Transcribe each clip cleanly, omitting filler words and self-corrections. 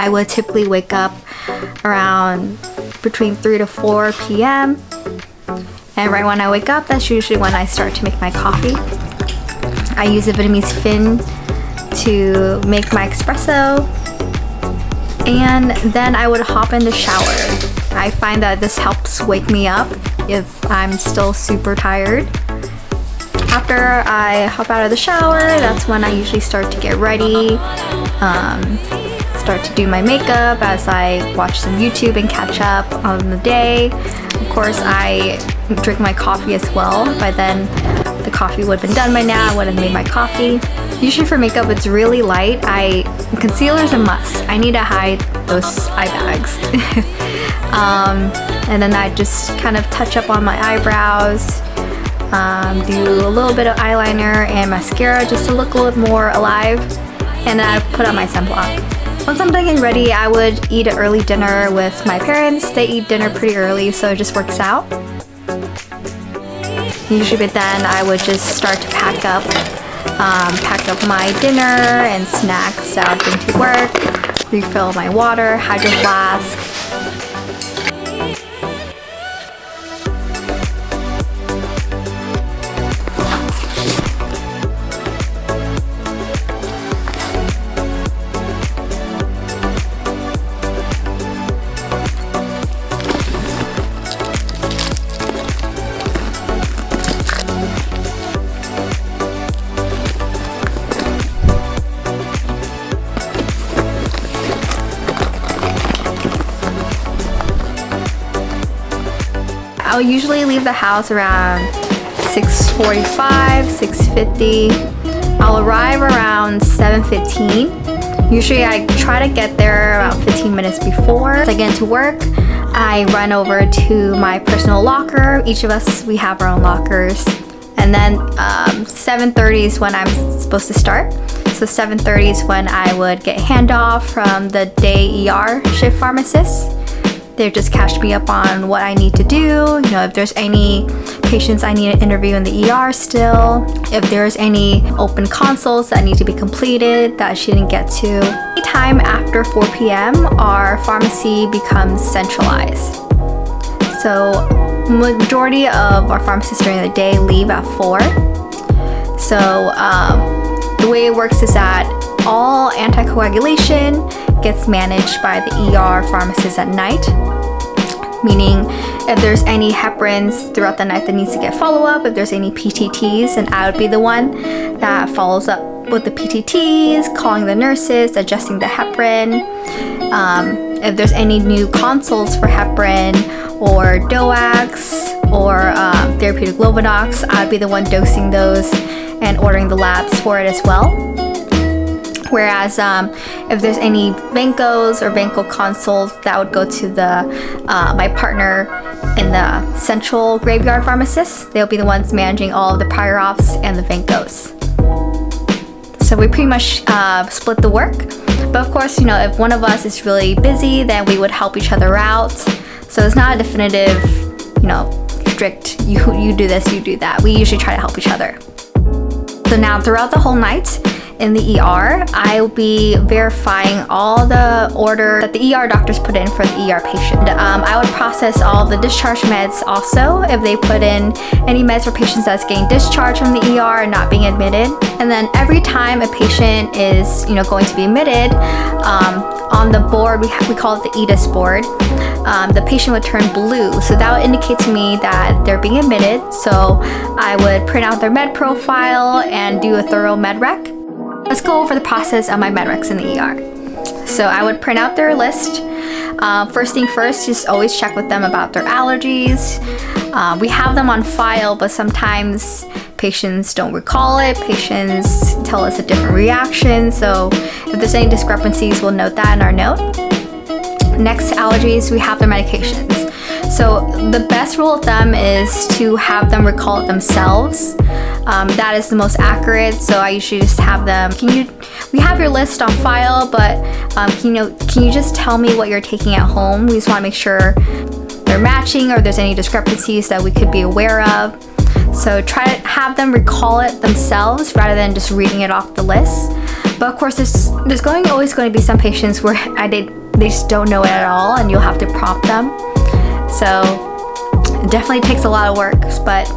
I would typically wake up around between 3 to 4 p.m. And right when I wake up, that's usually when I start to make my coffee. I use a Vietnamese fin to make my espresso, and then I would hop in the shower. I find that this helps wake me up if I'm still super tired. After I hop out of the shower, that's when I usually start to get ready, start to do my makeup as I watch some YouTube and catch up on the day. Of course, I drink my coffee as well. By then, the coffee would have been done by now. I would have made my coffee. Usually for makeup, it's really light. Concealer is a must. I need to hide those eye bags. And then I just kind of touch up on my eyebrows, do a little bit of eyeliner and mascara just to look a little more alive, and then I put on my sunblock. Once I'm done getting ready, I would eat an early dinner with my parents. They eat dinner pretty early, so it just works out. Usually by then I would just start to pack up my dinner and snacks that I'll bring to work, refill my water, hydro flask. I'll usually leave the house around 6:45, 6:50. I'll arrive around 7:15. Usually I try to get there about 15 minutes before. As I get into work, I run over to my personal locker. Each of us, we have our own lockers. And then 7:30 is when I'm supposed to start. So 7:30 is when I would get handoff from the day ER shift pharmacist. They've just catched me up on what I need to do, if there's any patients I need to interview in the ER still, if there's any open consults that need to be completed that she didn't get to. Anytime after 4 p.m., our pharmacy becomes centralized. So majority of our pharmacists during the day leave at 4. So the way it works is that all anticoagulation gets managed by the ER pharmacist at night, meaning if there's any heparins throughout the night that needs to get follow-up, if there's any PTTs, then I would be the one that follows up with the PTTs, calling the nurses, adjusting the heparin. If there's any new consults for heparin or DOACs or therapeutic Lovenox, I'd be the one dosing those and ordering the labs for it as well. Whereas if there's any Vancos or Vanco consults, that would go to my partner in the central graveyard pharmacist. They'll be the ones managing all of the prior auths and the Vancos. So we pretty much split the work. But of course, if one of us is really busy, then we would help each other out. So it's not a definitive, strict, you do this, you do that. We usually try to help each other. So now throughout the whole night, in the ER, I'll be verifying all the order that the ER doctors put in for the ER patient. I would process all the discharge meds also, if they put in any meds for patients that's getting discharged from the ER and not being admitted. And then every time a patient is, going to be admitted, on the board, we call it the EDIS board, the patient would turn blue. So that would indicate to me that they're being admitted. So I would print out their med profile and do a thorough med rec. Let's go over the process of my med recs in the ER. So I would print out their list. First thing first, just always check with them about their allergies. We have them on file, but sometimes patients don't recall it. Patients tell us a different reaction. So if there's any discrepancies, we'll note that in our note. Next, allergies, we have their medications. So the best rule of thumb is to have them recall it themselves. That is the most accurate. So I usually just have them, we have your list on file, but can you just tell me what you're taking at home? We just want to make sure they're matching or there's any discrepancies that we could be aware of. So try to have them recall it themselves rather than just reading it off the list. But of course, there's always going to be some patients where they just don't know it at all, and you'll have to prompt them. So it definitely takes a lot of work, but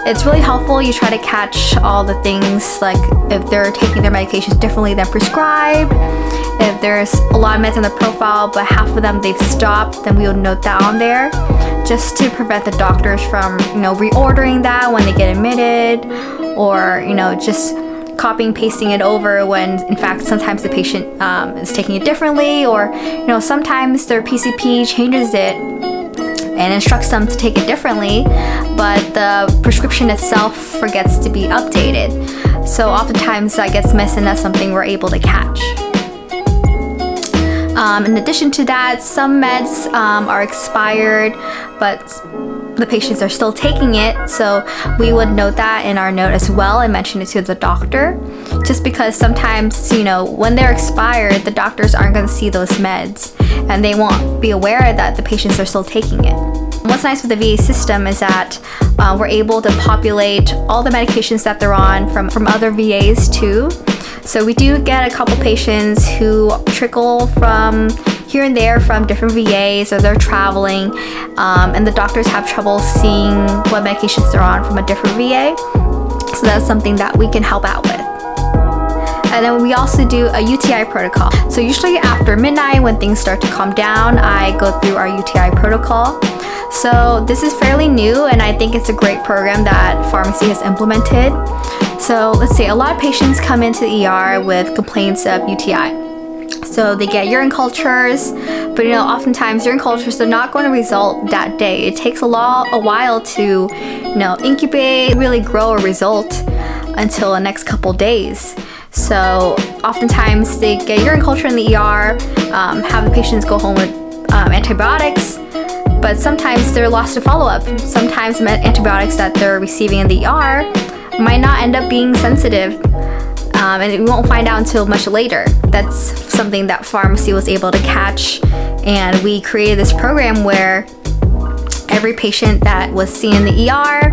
it's really helpful. You try to catch all the things, like if they're taking their medications differently than prescribed, if there's a lot of meds on the profile but half of them they've stopped, then we'll note that on there, just to prevent the doctors from reordering that when they get admitted, or just copying pasting it over when in fact sometimes the patient is taking it differently, or sometimes their PCP changes it and instructs them to take it differently, but the prescription itself forgets to be updated. So oftentimes that gets missed, and that's something we're able to catch. In addition to that, some meds are expired, but the patients are still taking it, so we would note that in our note as well and mention it to the doctor, just because sometimes when they're expired, the doctors aren't going to see those meds and they won't be aware that the patients are still taking it. What's nice with the VA system is that we're able to populate all the medications that they're on from other VAs too. So we do get a couple patients who trickle from here and there from different VAs, or they're traveling, and the doctors have trouble seeing what medications they're on from a different VA. So that's something that we can help out with. And then we also do a UTI protocol. So usually after midnight, when things start to calm down, I go through our UTI protocol. So this is fairly new, and I think it's a great program that pharmacy has implemented. So let's say a lot of patients come into the ER with complaints of UTI. So they get urine cultures, but oftentimes urine cultures are not going to result that day. It takes a while to incubate, really grow a result until the next couple days. So oftentimes they get urine culture in the ER, have the patients go home with antibiotics, but sometimes they're lost to follow-up. Sometimes antibiotics that they're receiving in the ER might not end up being sensitive, and we won't find out until much later. That's something that pharmacy was able to catch, and we created this program where every patient that was seen in the ER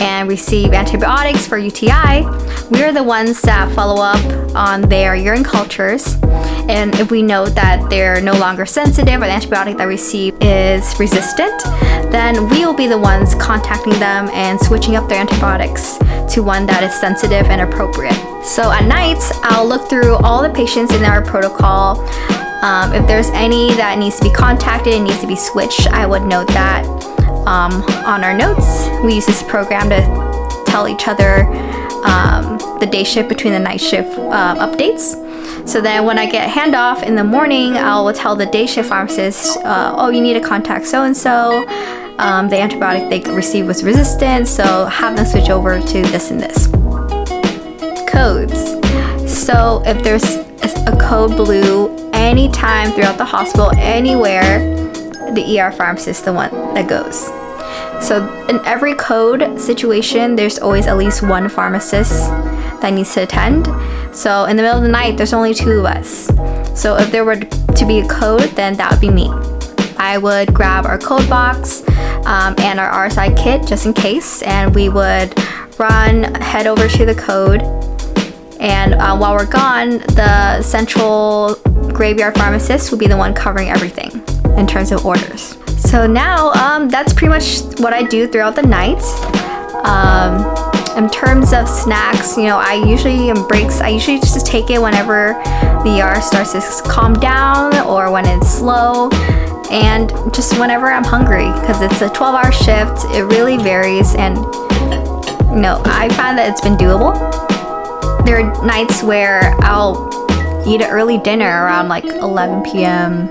and receive antibiotics for UTI, we're the ones that follow up on their urine cultures. And if we know that they're no longer sensitive, or the antibiotic they receive is resistant, then we will be the ones contacting them and switching up their antibiotics to one that is sensitive and appropriate. So at night, I'll look through all the patients in our protocol. If there's any that needs to be contacted and needs to be switched, I would note that on our notes. We use this program to tell each other the day shift between the night shift updates. So then when I get handoff in the morning, I will tell the day shift pharmacist, oh, you need to contact so-and-so. The antibiotic they received was resistant, so have them switch over to this and this. Codes. So if there's a code blue anytime throughout the hospital, anywhere, the ER pharmacist is the one that goes. So in every code situation, there's always at least one pharmacist that needs to attend. So in the middle of the night, there's only two of us. So if there were to be a code, then that would be me. I would grab our code box and our RSI kit just in case, and we would head over to the code. And while we're gone, the central graveyard pharmacist will be the one covering everything in terms of orders. So now that's pretty much what I do throughout the night. In terms of snacks, I usually just take it whenever the ER starts to calm down or when it's slow, and just whenever I'm hungry, because it's a 12-hour shift. It really varies, and I found that it's been doable. There are nights where I'll eat an early dinner around like 11 p.m.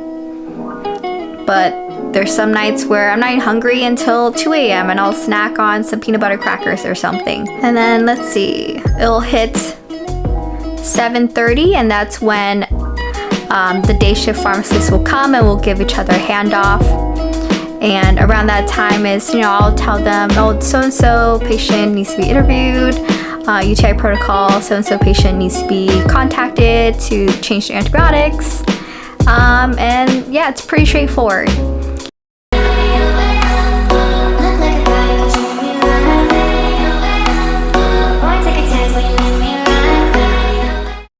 But there's some nights where I'm not hungry until 2 a.m. and I'll snack on some peanut butter crackers or something. And then let's see, it'll hit 7:30, and that's when the day shift pharmacist will come and we'll give each other a handoff. And around that time is, I'll tell them, oh, so-and-so patient needs to be interviewed. UTI protocol, so-and-so patient needs to be contacted to change their antibiotics. And yeah, it's pretty straightforward.